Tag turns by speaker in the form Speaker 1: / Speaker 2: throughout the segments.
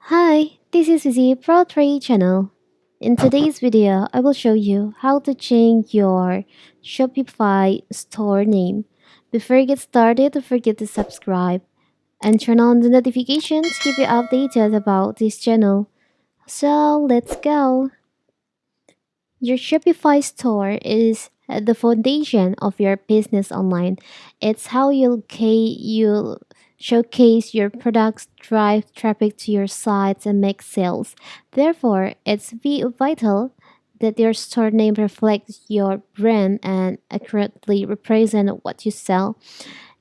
Speaker 1: Hi, this is Izzy Pro Trade channel. In today's video, I will show you how to change your Shopify store name. Before you get started, don't forget to subscribe and turn on the notifications to keep you updated about this channel. So let's go. Your Shopify store is the foundation of your business online. It's how you'll showcase your products, drive traffic to your sites, and make sales. Therefore, it's vital that your store name reflects your brand and accurately represent what you sell.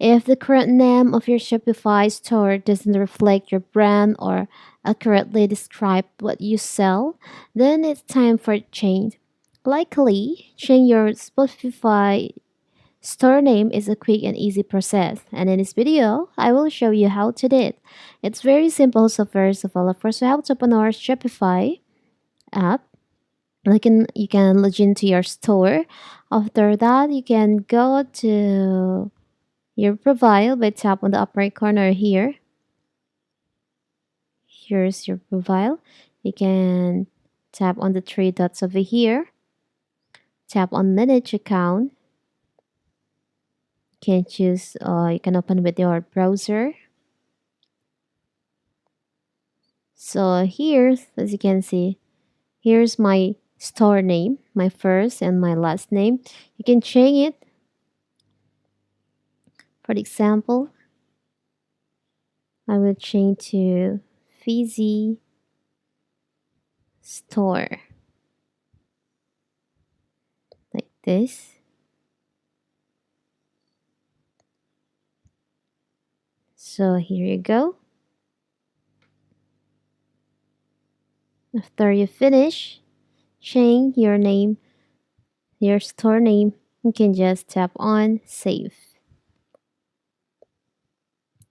Speaker 1: If the current name of your Shopify store doesn't reflect your brand or accurately describe what you sell, then it's time for a change. Likely, change your Shopify store name is a quick and easy process, and in this video, I will show you how to do it. It's very simple. So first of all, we have to open our Shopify app. You can log into your store. After that, you can go to your profile by tap on the upper right corner here. Here's your profile. You can tap on the three dots over here. Tap on manage account. You can choose you can open with your browser. So here, as you can see, here's my store name, my first and my last name. You can change it. For example, I will change to Fizzy Store, like this. So here you go. After you finish, change your name, your store name, you can just tap on save.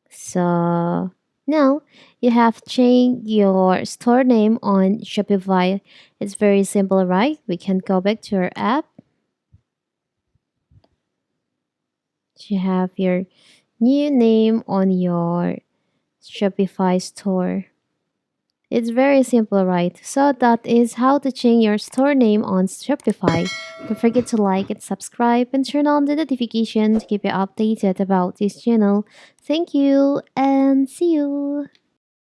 Speaker 1: So now you have changed your store name on Shopify. It's very simple, right? We can go back to our app. You have your new name on your Shopify store. It's very simple, right? So that is how to change your store name on Shopify. Don't forget to like and subscribe and turn on the notification to keep you updated about this channel. Thank you and see you.